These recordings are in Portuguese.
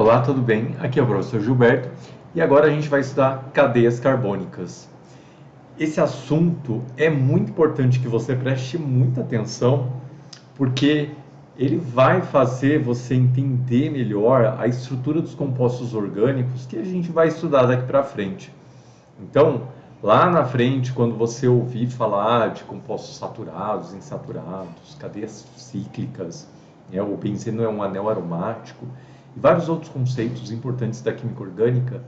Olá, tudo bem? Aqui é o professor Gilberto e agora a gente vai estudar cadeias carbônicas. Esse assunto é muito importante que você preste muita atenção, porque ele vai fazer você entender melhor a estrutura dos compostos orgânicos que a gente vai estudar daqui para frente. Então, lá na frente, quando você ouvir falar de compostos saturados, insaturados, cadeias cíclicas, né, o benzeno é um anel aromático, e vários outros conceitos importantes da química orgânica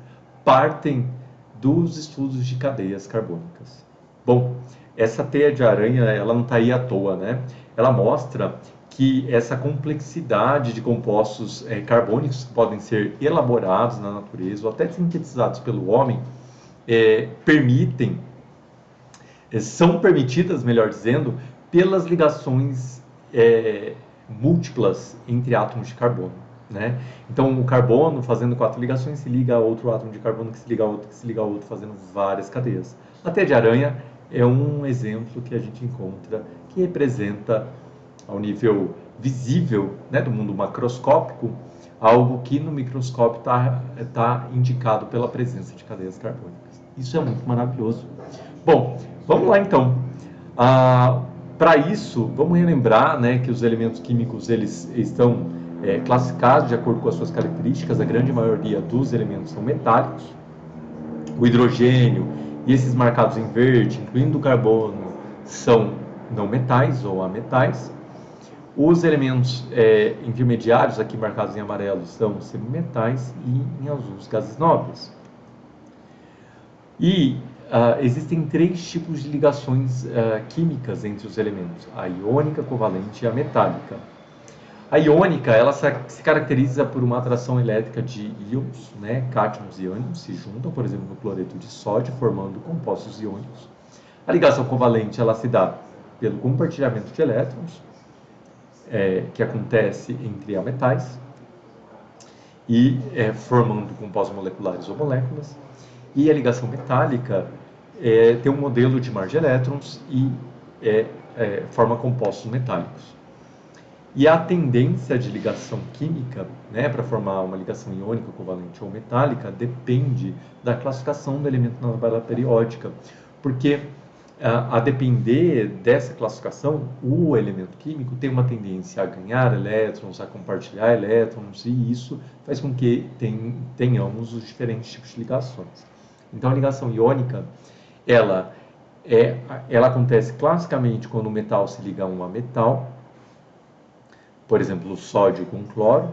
partem dos estudos de cadeias carbônicas. Bom, essa teia de aranha, ela não está aí à toa, né? Ela mostra que essa complexidade de compostos carbônicos que podem ser elaborados na natureza ou até sintetizados pelo homem são permitidas, melhor dizendo, pelas ligações múltiplas entre átomos de carbono. Né? Então, o carbono, fazendo 4 ligações, se liga a outro átomo de carbono, que se liga a outro, que se liga a outro, fazendo várias cadeias. A teia de aranha é um exemplo que a gente encontra que representa, ao nível visível, né, do mundo macroscópico, algo que no microscópio está indicado pela presença de cadeias carbônicas. Isso é muito maravilhoso. Bom, vamos lá então. Para isso, vamos relembrar, né, que os elementos químicos eles estão classificados de acordo com as suas características. A grande maioria dos elementos são metálicos. O hidrogênio e esses marcados em verde, incluindo o carbono, são não metais ou ametais. Os elementos intermediários, aqui marcados em amarelo, são semimetais e em azul os gases nobres. E existem 3 tipos de ligações químicas entre os elementos: a iônica, covalente e a metálica. A iônica, ela se caracteriza por uma atração elétrica de íons, né? Cátions e ânions se juntam, por exemplo, no cloreto de sódio, formando compostos iônicos. A ligação covalente, ela se dá pelo compartilhamento de elétrons, que acontece entre ametais, e formando compostos moleculares ou moléculas. E a ligação metálica tem um modelo de mar de elétrons e forma compostos metálicos. E a tendência de ligação química, né, para formar uma ligação iônica, covalente ou metálica, depende da classificação do elemento na tabela periódica, porque a depender dessa classificação, o elemento químico tem uma tendência a ganhar elétrons, a compartilhar elétrons, e isso faz com que tenhamos os diferentes tipos de ligações. Então, a ligação iônica, ela acontece classicamente quando o metal se liga a um ametal, por exemplo, o sódio com cloro.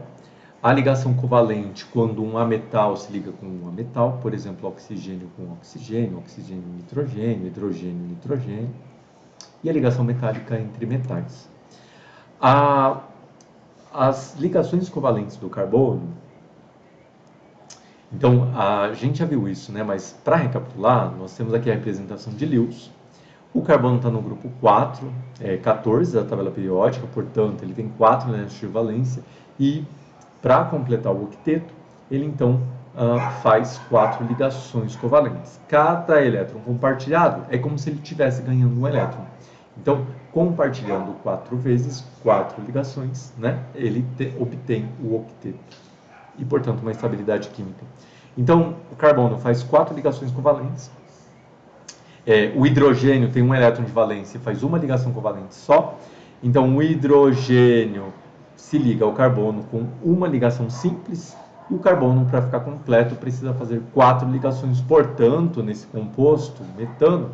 A ligação covalente, quando um ametal se liga com um ametal, por exemplo, oxigênio com oxigênio, oxigênio e nitrogênio, hidrogênio e nitrogênio. E a ligação metálica entre metais. As ligações covalentes do carbono, então a gente já viu isso, né? Mas para recapitular, nós temos aqui a representação de Lewis. O carbono está no grupo 4, 14 da tabela periódica, portanto, ele tem 4 elementos de valência, e para completar o octeto, ele então faz 4 ligações covalentes. Cada elétron compartilhado é como se ele estivesse ganhando um elétron. Então, compartilhando 4 vezes 4 ligações, né, ele obtém o octeto e, portanto, uma estabilidade química. Então, o carbono faz 4 ligações covalentes. O hidrogênio tem um elétron de valência e faz uma ligação covalente só. Então, o hidrogênio se liga ao carbono com uma ligação simples, e o carbono, para ficar completo, precisa fazer 4 ligações. Portanto, nesse composto metano,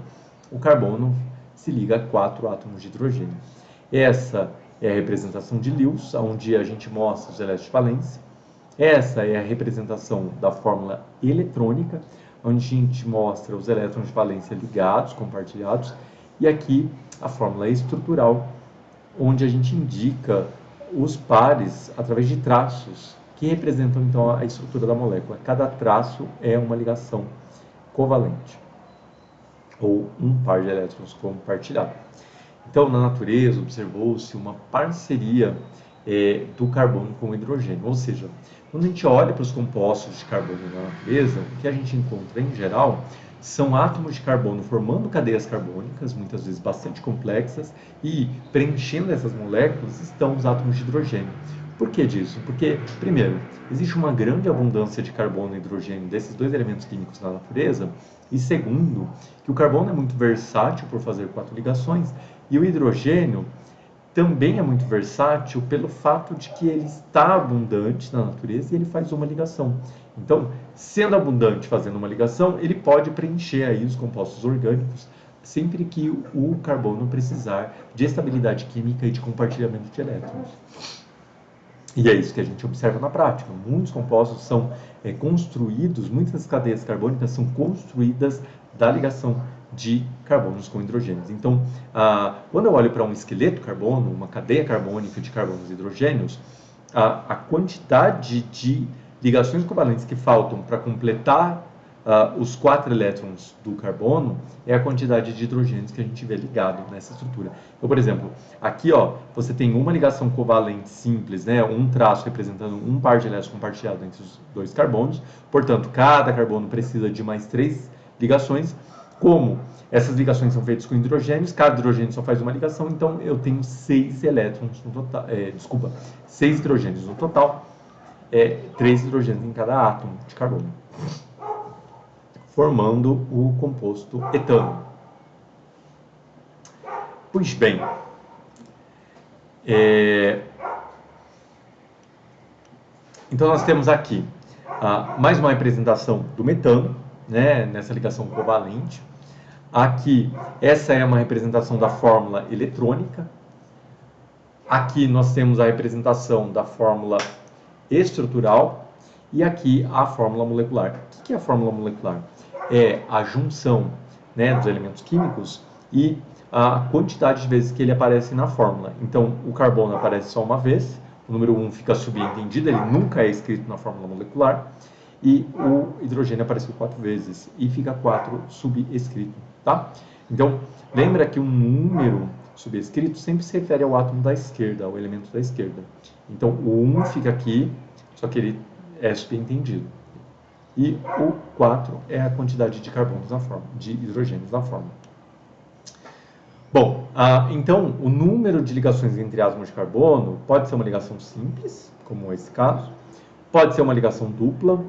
o carbono se liga a 4 átomos de hidrogênio. Essa é a representação de Lewis, onde a gente mostra os elétrons de valência. Essa é a representação da fórmula eletrônica, onde a gente mostra os elétrons de valência ligados, compartilhados, e aqui a fórmula estrutural, onde a gente indica os pares através de traços, que representam então a estrutura da molécula. Cada traço é uma ligação covalente, ou um par de elétrons compartilhado. Então, na natureza, observou-se uma parceria do carbono com o hidrogênio, ou seja, quando a gente olha para os compostos de carbono na natureza, o que a gente encontra em geral são átomos de carbono formando cadeias carbônicas, muitas vezes bastante complexas, e preenchendo essas moléculas estão os átomos de hidrogênio. Por que disso? Porque, primeiro, existe uma grande abundância de carbono e hidrogênio desses dois elementos químicos na natureza, e segundo, que o carbono é muito versátil por fazer 4 ligações, e o hidrogênio também é muito versátil pelo fato de que ele está abundante na natureza e ele faz uma ligação. Então, sendo abundante fazendo uma ligação, ele pode preencher aí os compostos orgânicos sempre que o carbono precisar de estabilidade química e de compartilhamento de elétrons. E é isso que a gente observa na prática. Muitos compostos são construídos, muitas cadeias carbônicas são construídas da ligação de carbonos com hidrogênios. Então, quando eu olho para um esqueleto carbono, uma cadeia carbônica de carbonos e hidrogênios, a quantidade de ligações covalentes que faltam para completar os 4 elétrons do carbono é a quantidade de hidrogênios que a gente vê ligado nessa estrutura. Então, por exemplo, aqui você tem uma ligação covalente simples, né, um traço representando um par de elétrons compartilhado entre os 2 carbonos, portanto, cada carbono precisa de mais 3 ligações. Como essas ligações são feitas com hidrogênios, cada hidrogênio só faz uma ligação, então eu tenho 6 elétrons no total, 6 hidrogênios no total, 3 hidrogênios em cada átomo de carbono, formando o composto etano. Pois bem, então nós temos aqui mais uma representação do metano, né, nessa ligação covalente. Aqui, essa é uma representação da fórmula eletrônica. Aqui nós temos a representação da fórmula estrutural e aqui a fórmula molecular. O que é a fórmula molecular? É a junção, né, dos elementos químicos e a quantidade de vezes que ele aparece na fórmula. Então, o carbono aparece só uma vez, o número 1 fica subentendido, ele nunca é escrito na fórmula molecular, e o hidrogênio apareceu 4 vezes e fica 4 subescrito, tá? Então, lembra que o número subescrito sempre se refere ao átomo da esquerda, ao elemento da esquerda. Então, o 1 fica aqui, só que ele é subentendido. E o 4 é a quantidade de carbonos na forma, de hidrogênios na forma. Bom, então o número de ligações entre átomos de carbono pode ser uma ligação simples, como esse caso, pode ser uma ligação dupla,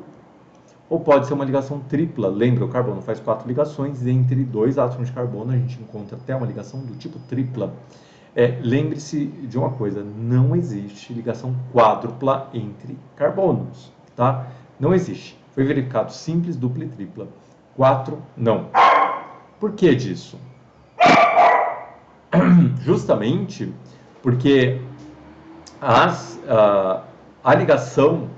ou pode ser uma ligação tripla. Lembra, o carbono faz 4 ligações e entre 2 átomos de carbono a gente encontra até uma ligação do tipo tripla. Lembre-se de uma coisa, não existe ligação quádrupla entre carbonos, tá? Não existe. Foi verificado simples, dupla e tripla. 4, não. Por que disso? Justamente porque a ligação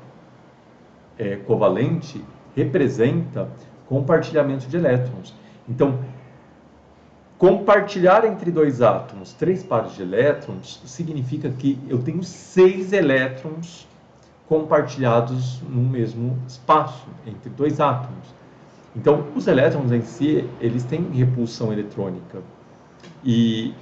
covalente representa compartilhamento de elétrons. Então, compartilhar entre 2 átomos 3 pares de elétrons significa que eu tenho 6 elétrons compartilhados no mesmo espaço entre 2 átomos. Então, os elétrons em si, eles têm repulsão eletrônica. E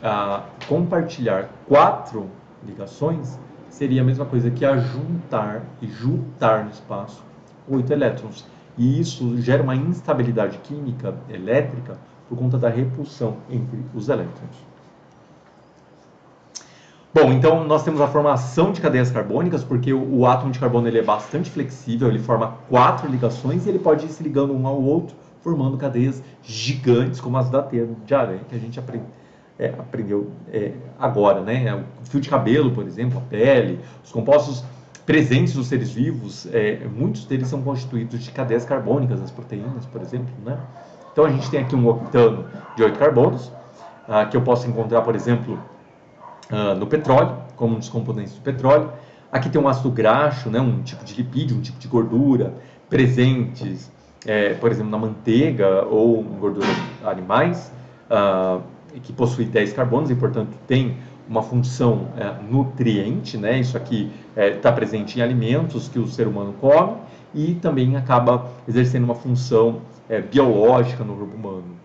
compartilhar 4 ligações seria a mesma coisa que ajuntar e juntar no espaço 8 elétrons. E isso gera uma instabilidade química elétrica por conta da repulsão entre os elétrons. Bom, então nós temos a formação de cadeias carbônicas, porque o átomo de carbono ele é bastante flexível, ele forma 4 ligações e ele pode ir se ligando um ao outro, formando cadeias gigantes, como as da teia de aranha, que a gente aprendeu agora, né? O fio de cabelo, por exemplo, a pele, os compostos presentes nos seres vivos, muitos deles são constituídos de cadeias carbônicas, as proteínas, por exemplo, né? Então a gente tem aqui um octano de 8 carbonos, que eu posso encontrar, por exemplo, no petróleo, como um dos componentes do petróleo. Aqui tem um ácido graxo, né, um tipo de lipídio, um tipo de gordura, presentes, por exemplo, na manteiga ou em gorduras animais, que possui 10 carbonos e, portanto, tem uma função nutriente, né? Isso aqui está presente em alimentos que o ser humano come e também acaba exercendo uma função biológica no corpo humano.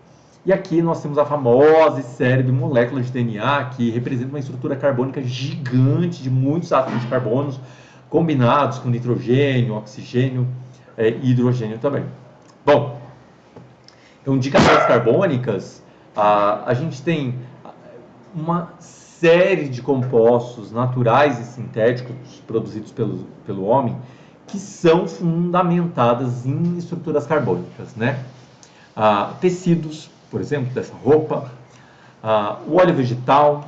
E aqui nós temos a famosa e célebre molécula de DNA, que representa uma estrutura carbônica gigante de muitos átomos de carbono combinados com nitrogênio, oxigênio e hidrogênio também. Bom, então de cadeias carbônicas, a gente tem uma série de compostos naturais e sintéticos produzidos pelo homem que são fundamentadas em estruturas carbônicas, né? Tecidos, por exemplo, dessa roupa, o óleo vegetal,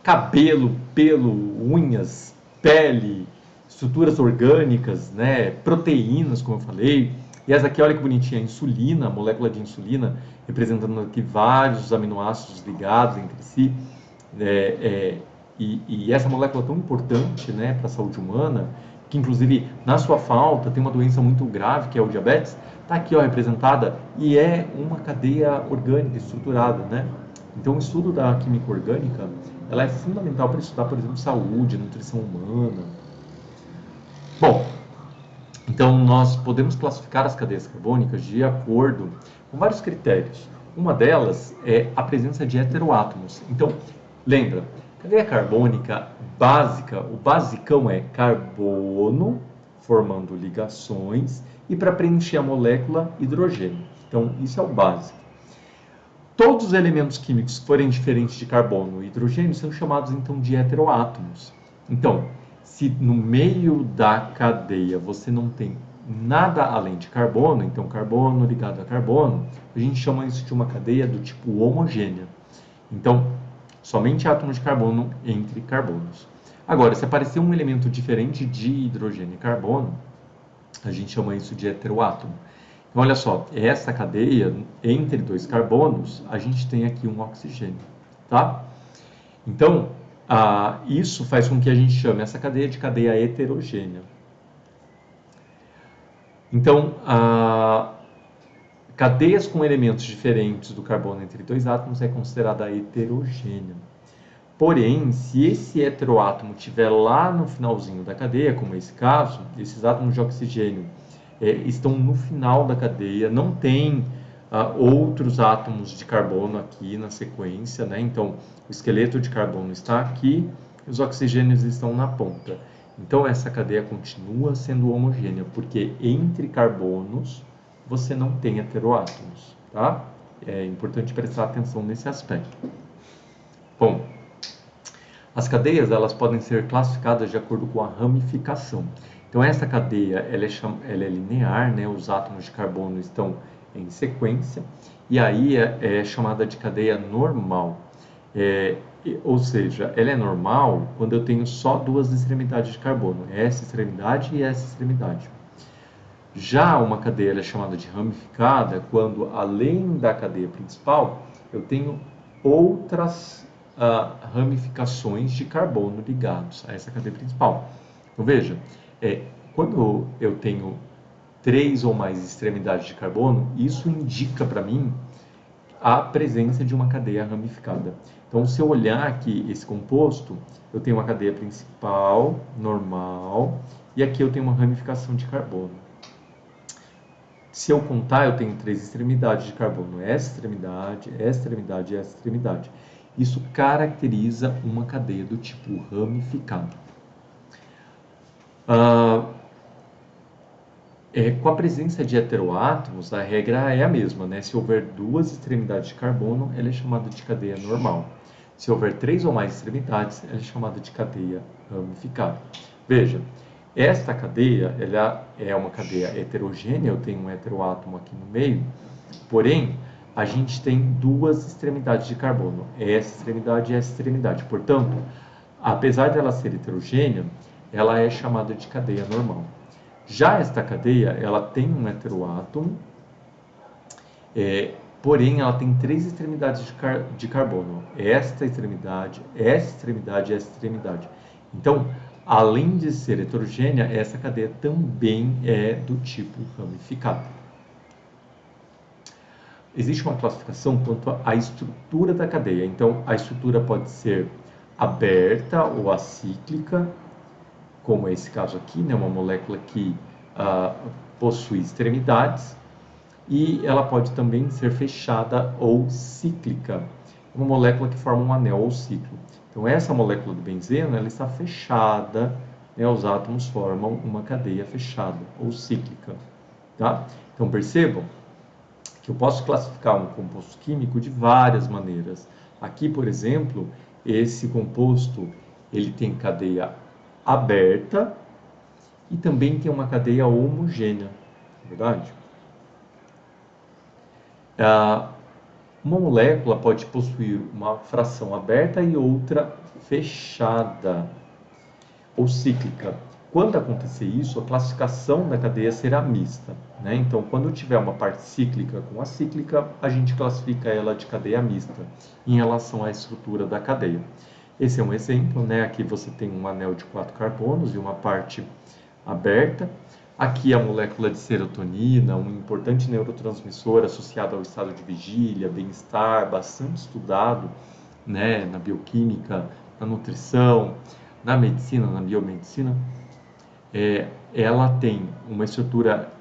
cabelo, pelo, unhas, pele, estruturas orgânicas, né? Proteínas, como eu falei. E essa aqui, olha que bonitinha, a insulina, a molécula de insulina, representando aqui vários aminoácidos ligados entre si. E essa molécula é tão importante, né, para a saúde humana, que inclusive na sua falta tem uma doença muito grave, que é o diabetes, está aqui ó, representada, e é uma cadeia orgânica estruturada, né? Então o estudo da química orgânica, ela é fundamental para estudar, por exemplo, saúde, nutrição humana. Bom, então nós podemos classificar as cadeias carbônicas de acordo com vários critérios. Uma delas é a presença de heteroátomos. Então, lembra, cadeia carbônica básica, o basicão é carbono, formando ligações, e para preencher a molécula, hidrogênio. Então, isso é o básico. Todos os elementos químicos que forem diferentes de carbono e hidrogênio são chamados, então, de heteroátomos. Então, se no meio da cadeia você não tem nada além de carbono, então carbono ligado a carbono, a gente chama isso de uma cadeia do tipo homogênea. Então, somente átomos de carbono entre carbonos. Agora, se aparecer um elemento diferente de hidrogênio e carbono, a gente chama isso de heteroátomo. Então, olha só, essa cadeia entre dois carbonos, a gente tem aqui um oxigênio, tá? Então, isso faz com que a gente chame essa cadeia de cadeia heterogênea. Então, cadeias com elementos diferentes do carbono entre dois átomos é considerada heterogênea. Porém, se esse heteroátomo estiver lá no finalzinho da cadeia, como é esse caso, esses átomos de oxigênio estão no final da cadeia, não tem outros átomos de carbono aqui na sequência, né? Então, o esqueleto de carbono está aqui, os oxigênios estão na ponta. Então, essa cadeia continua sendo homogênea, porque entre carbonos você não tem heteroátomos, tá? É importante prestar atenção nesse aspecto. Bom, as cadeias elas podem ser classificadas de acordo com a ramificação. Então, essa cadeia ela é linear, né? Os átomos de carbono estão em sequência, e aí é chamada de cadeia normal. Ou seja, ela é normal quando eu tenho só duas extremidades de carbono, essa extremidade e essa extremidade. Já uma cadeia é chamada de ramificada quando, além da cadeia principal, eu tenho outras ramificações de carbono ligados a essa cadeia principal. Então, veja, quando eu tenho 3 ou mais extremidades de carbono, isso indica para mim a presença de uma cadeia ramificada. Então, se eu olhar aqui esse composto, eu tenho uma cadeia principal, normal, e aqui eu tenho uma ramificação de carbono. Se eu contar, eu tenho 3 extremidades de carbono, essa extremidade, essa extremidade e essa extremidade. Isso caracteriza uma cadeia do tipo ramificada. Com a presença de heteroátomos, a regra é a mesma, né? Se houver 2 extremidades de carbono, ela é chamada de cadeia normal. Se houver 3 ou mais extremidades, ela é chamada de cadeia ramificada. Veja, esta cadeia ela é uma cadeia heterogênea, eu tenho um heteroátomo aqui no meio, porém, a gente tem 2 extremidades de carbono, essa extremidade e essa extremidade. Portanto, apesar de ela ser heterogênea, ela é chamada de cadeia normal. Já esta cadeia, ela tem um heteroátomo, porém ela tem 3 extremidades de carbono. Esta extremidade, essa extremidade e essa extremidade. Então, além de ser heterogênea, essa cadeia também é do tipo ramificada. Existe uma classificação quanto à estrutura da cadeia. Então, a estrutura pode ser aberta ou acíclica, como é esse caso aqui, né? Uma molécula que possui extremidades, e ela pode também ser fechada ou cíclica, uma molécula que forma um anel ou ciclo. Então, essa molécula do benzeno ela está fechada, né? Os átomos formam uma cadeia fechada ou cíclica. Tá? Então, percebam que eu posso classificar um composto químico de várias maneiras. Aqui, por exemplo, esse composto ele tem cadeia aberta e também tem uma cadeia homogênea, verdade? Uma molécula pode possuir uma fração aberta e outra fechada ou cíclica. Quando acontecer isso, a classificação da cadeia será mista, né? Então, quando tiver uma parte cíclica com a cíclica, a gente classifica ela de cadeia mista em relação à estrutura da cadeia. Esse é um exemplo, né? Aqui você tem um anel de 4 carbonos e uma parte aberta. Aqui a molécula de serotonina, um importante neurotransmissor associado ao estado de vigília, bem-estar, bastante estudado, né, na bioquímica, na nutrição, na medicina, na biomedicina. Ela tem uma estrutura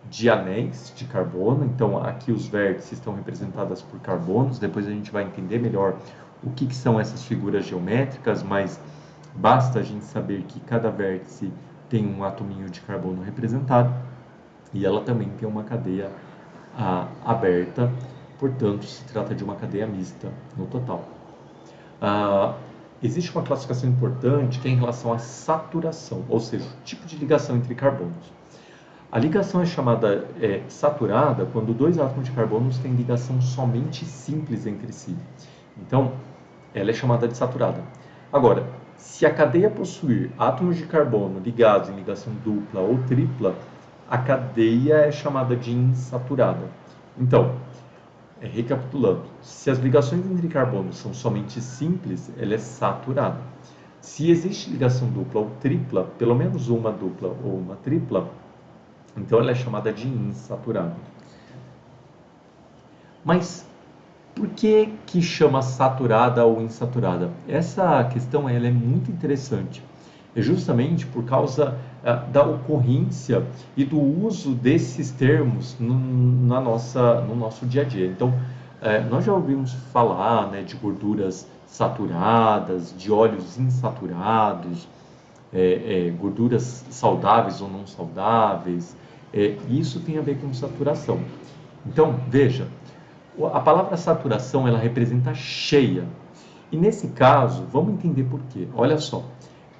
de anéis de carbono, então aqui os vértices estão representados por carbonos, depois a gente vai entender melhor o que são essas figuras geométricas, mas basta a gente saber que cada vértice tem um atominho de carbono representado e ela também tem uma cadeia aberta, portanto se trata de uma cadeia mista no total. Existe uma classificação importante que é em relação à saturação, ou seja, o tipo de ligação entre carbonos. A ligação é chamada saturada quando dois átomos de carbono têm ligação somente simples entre si. Então, ela é chamada de saturada. Agora, se a cadeia possuir átomos de carbono ligados em ligação dupla ou tripla, a cadeia é chamada de insaturada. Então, recapitulando, se as ligações entre carbonos são somente simples, ela é saturada. Se existe ligação dupla ou tripla, pelo menos uma dupla ou uma tripla, então ela é chamada de insaturada. Mas por que chama saturada ou insaturada? Essa questão ela é muito interessante. É justamente por causa da ocorrência e do uso desses termos no nosso dia a dia. Então, nós já ouvimos falar, né, de gorduras saturadas, de óleos insaturados, gorduras saudáveis ou não saudáveis. Isso tem a ver com saturação. Então, veja, a palavra saturação ela representa cheia. E nesse caso, vamos entender por quê. Olha só,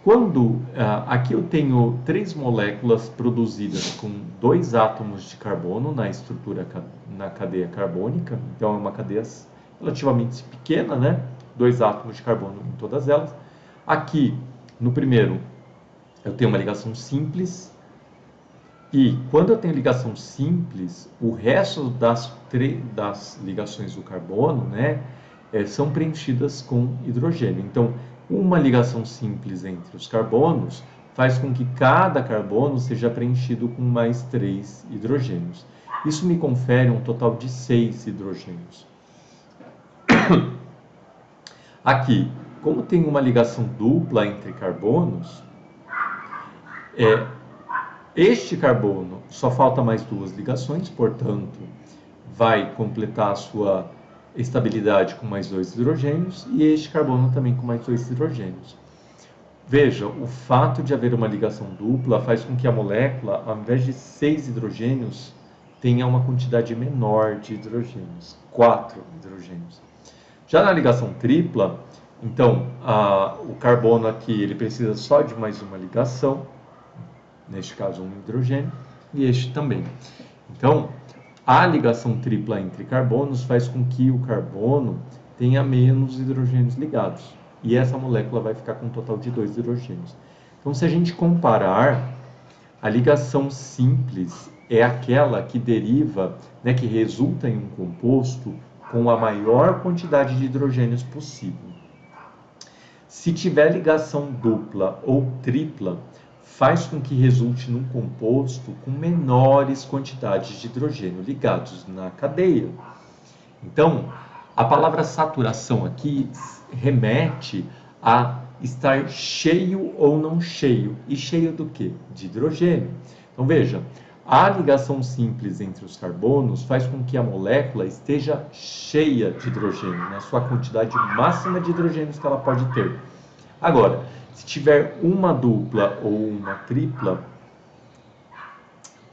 quando aqui eu tenho 3 moléculas produzidas com 2 átomos de carbono na estrutura, na cadeia carbônica, então é uma cadeia relativamente pequena, né? 2 átomos de carbono em todas elas. Aqui, no primeiro, eu tenho uma ligação simples, e quando eu tenho ligação simples, o resto das ligações do carbono, né, são preenchidas com hidrogênio. Então, uma ligação simples entre os carbonos faz com que cada carbono seja preenchido com mais 3 hidrogênios. Isso me confere um total de 6 hidrogênios. Aqui, como tem uma ligação dupla entre carbonos, este carbono só falta mais 2 ligações, portanto, vai completar a sua estabilidade com mais 2 hidrogênios, e este carbono também com mais 2 hidrogênios. Veja, o fato de haver uma ligação dupla faz com que a molécula, ao invés de 6 hidrogênios, tenha uma quantidade menor de hidrogênios, 4 hidrogênios. Já na ligação tripla, então, o carbono aqui ele precisa só de mais uma ligação, neste caso um hidrogênio, e este também. Então, a ligação tripla entre carbonos faz com que o carbono tenha menos hidrogênios ligados, e essa molécula vai ficar com um total de 2 hidrogênios. Então, se a gente comparar, a ligação simples é aquela que deriva, né, que resulta em um composto com a maior quantidade de hidrogênios possível. Se tiver ligação dupla ou tripla, faz com que resulte num composto com menores quantidades de hidrogênio ligados na cadeia. Então, a palavra saturação aqui remete a estar cheio ou não cheio. E cheio do quê? De hidrogênio. Então, veja, a ligação simples entre os carbonos faz com que a molécula esteja cheia de hidrogênio, na sua quantidade máxima de hidrogênios que ela pode ter. Agora, se tiver uma dupla ou uma tripla,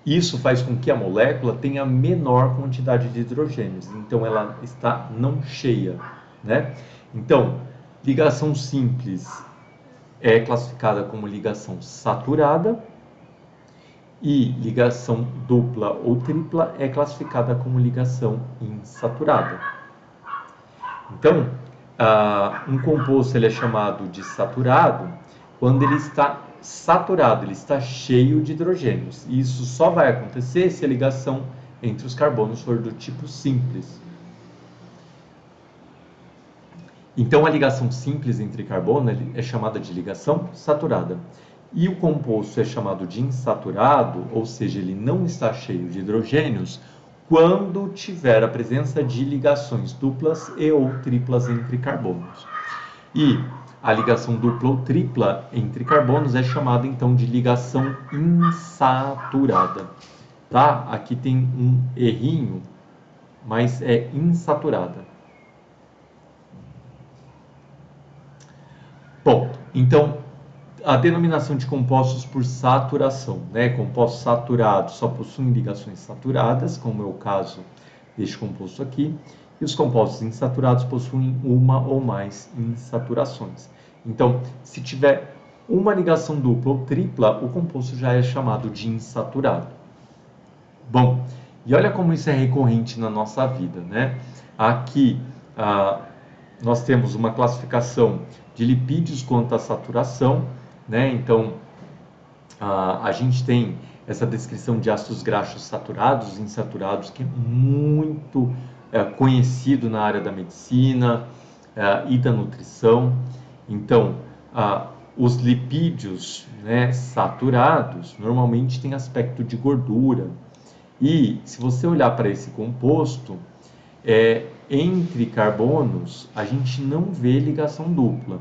isso faz com que a molécula tenha menor quantidade de hidrogênios, então ela está não cheia, né? Então, ligação simples é classificada como ligação saturada e ligação dupla ou tripla é classificada como ligação insaturada. Então, um composto ele é chamado de saturado quando ele está saturado, ele está cheio de hidrogênios. E isso só vai acontecer se a ligação entre os carbonos for do tipo simples. Então, a ligação simples entre carbono é chamada de ligação saturada. E o composto é chamado de insaturado, ou seja, ele não está cheio de hidrogênios, quando tiver a presença de ligações duplas e ou triplas entre carbonos. E a ligação dupla ou tripla entre carbonos é chamada então de ligação insaturada. Tá? Aqui tem um errinho, mas é insaturada. Bom, então a denominação de compostos por saturação, né? Compostos saturados só possuem ligações saturadas, como é o caso deste composto aqui, e os compostos insaturados possuem uma ou mais insaturações. Então, se tiver uma ligação dupla ou tripla, o composto já é chamado de insaturado. Bom, e olha como isso é recorrente na nossa vida, né? Aqui nós temos uma classificação de lipídios quanto à saturação, né? Então, a gente tem essa descrição de ácidos graxos saturados e insaturados, que é muito conhecido na área da medicina e da nutrição. Então, os lipídios, né, saturados normalmente têm aspecto de gordura. E se você olhar para esse composto, entre carbonos a gente não vê ligação dupla.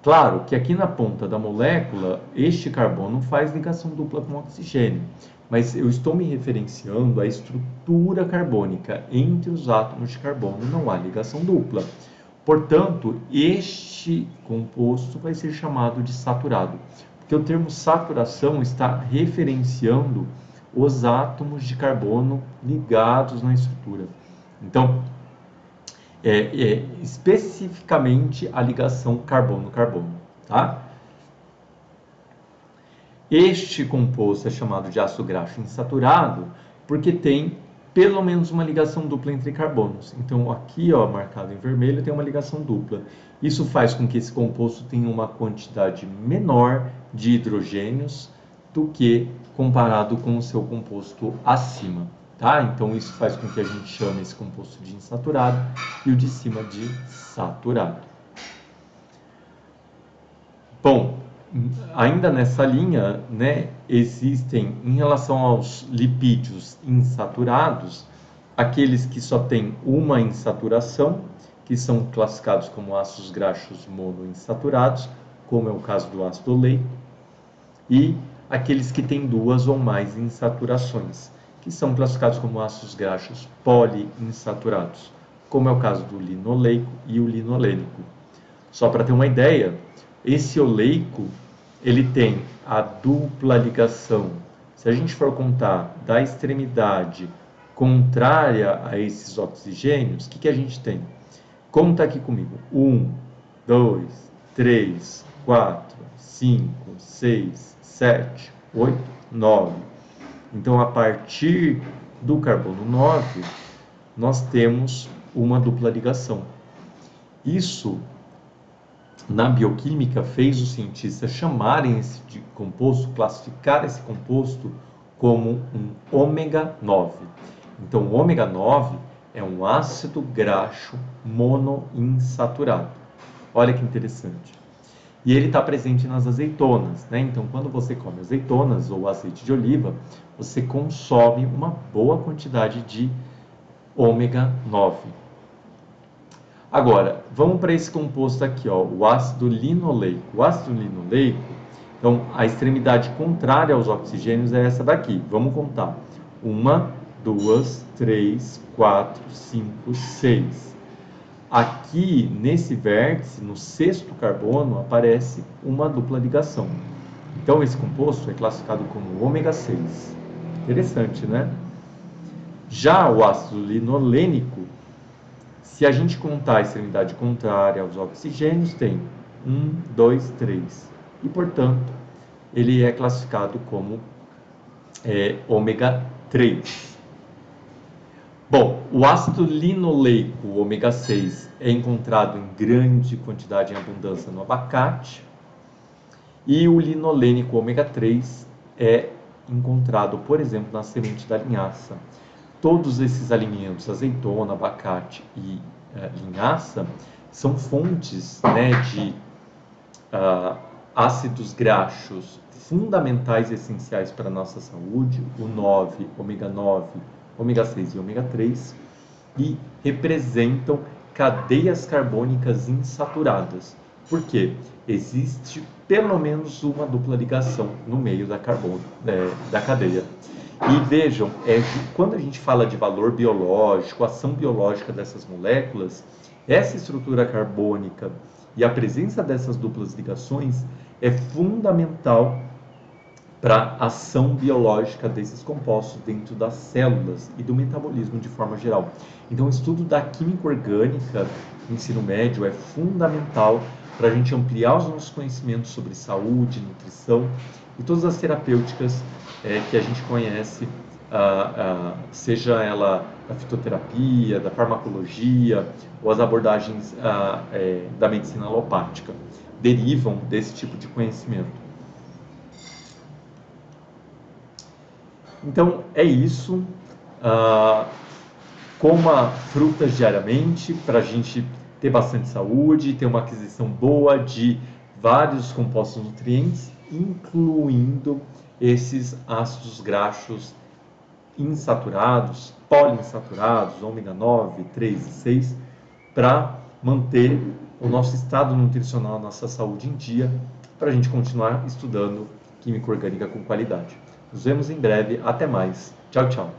Claro que aqui na ponta da molécula, este carbono faz ligação dupla com oxigênio, mas eu estou me referenciando à estrutura carbônica. Entre os átomos de carbono não há ligação dupla. Portanto, este composto vai ser chamado de saturado, porque o termo saturação está referenciando os átomos de carbono ligados na estrutura. Então, especificamente a ligação carbono-carbono, tá? Este composto é chamado de ácido graxo insaturado porque tem pelo menos uma ligação dupla entre carbonos. Então aqui, ó, marcado em vermelho, tem uma ligação dupla. Isso faz com que esse composto tenha uma quantidade menor de hidrogênios do que comparado com o seu composto acima. Tá? Então isso faz com que a gente chame esse composto de insaturado e o de cima de saturado. Bom, ainda nessa linha, né, existem, em relação aos lipídios insaturados, aqueles que só têm uma insaturação, que são classificados como ácidos graxos monoinsaturados, como é o caso do ácido oleico, e aqueles que têm duas ou mais insaturações, que são classificados como ácidos graxos poliinsaturados, como é o caso do linoleico e o linolênico. Só para ter uma ideia, esse oleico, ele tem a dupla ligação. Se a gente for contar da extremidade contrária a esses oxigênios, o que a gente tem? Conta aqui comigo. 1, 2, 3, 4, 5, 6, 7, 8, 9. Então, a partir do carbono 9, nós temos uma dupla ligação. Isso, na bioquímica, fez os cientistas chamarem esse composto, classificar esse composto como um ômega 9. Então, o ômega 9 é um ácido graxo monoinsaturado. Olha que interessante. E ele está presente nas azeitonas, né? Então, quando você come azeitonas ou azeite de oliva, você consome uma boa quantidade de ômega 9. Agora, vamos para esse composto aqui, ó, o ácido linoleico. O ácido linoleico, então, a extremidade contrária aos oxigênios é essa daqui. Vamos contar. 1, 2, 3, 4, 5, 6. Aqui, nesse vértice, no sexto carbono, aparece uma dupla ligação. Então, esse composto é classificado como ômega 6. Interessante, né? Já o ácido linolênico, Se a gente contar a extremidade contrária aos oxigênios, tem 1, 2, 3. E, portanto, ele é classificado como ômega 3. Bom, o ácido linoleico, o ômega 6, é encontrado em grande quantidade, em abundância no abacate. E o linolênico ômega 3 é encontrado, por exemplo, na semente da linhaça. Todos esses alimentos, azeitona, abacate e linhaça, são fontes, né, de ácidos graxos fundamentais e essenciais para a nossa saúde, o 9, ômega 6 e ômega 3, e representam cadeias carbônicas insaturadas. Por quê? Existe pelo menos uma dupla ligação no meio da cadeia. E vejam, quando a gente fala de valor biológico, ação biológica dessas moléculas, essa estrutura carbônica e a presença dessas duplas ligações é fundamental para a ação biológica desses compostos dentro das células e do metabolismo de forma geral. Então, o estudo da química orgânica no ensino médio é fundamental para a gente ampliar os nossos conhecimentos sobre saúde, nutrição e todas as terapêuticas que a gente conhece, seja ela da fitoterapia, da farmacologia ou as abordagens da medicina alopática, derivam desse tipo de conhecimento. Então, é isso. Coma frutas diariamente para a gente ter bastante saúde, ter uma aquisição boa de vários compostos nutrientes, incluindo esses ácidos graxos insaturados, poliinsaturados, ômega 9, 3 e 6, para manter o nosso estado nutricional, a nossa saúde em dia, para a gente continuar estudando química orgânica com qualidade. Nos vemos em breve. Até mais. Tchau, tchau.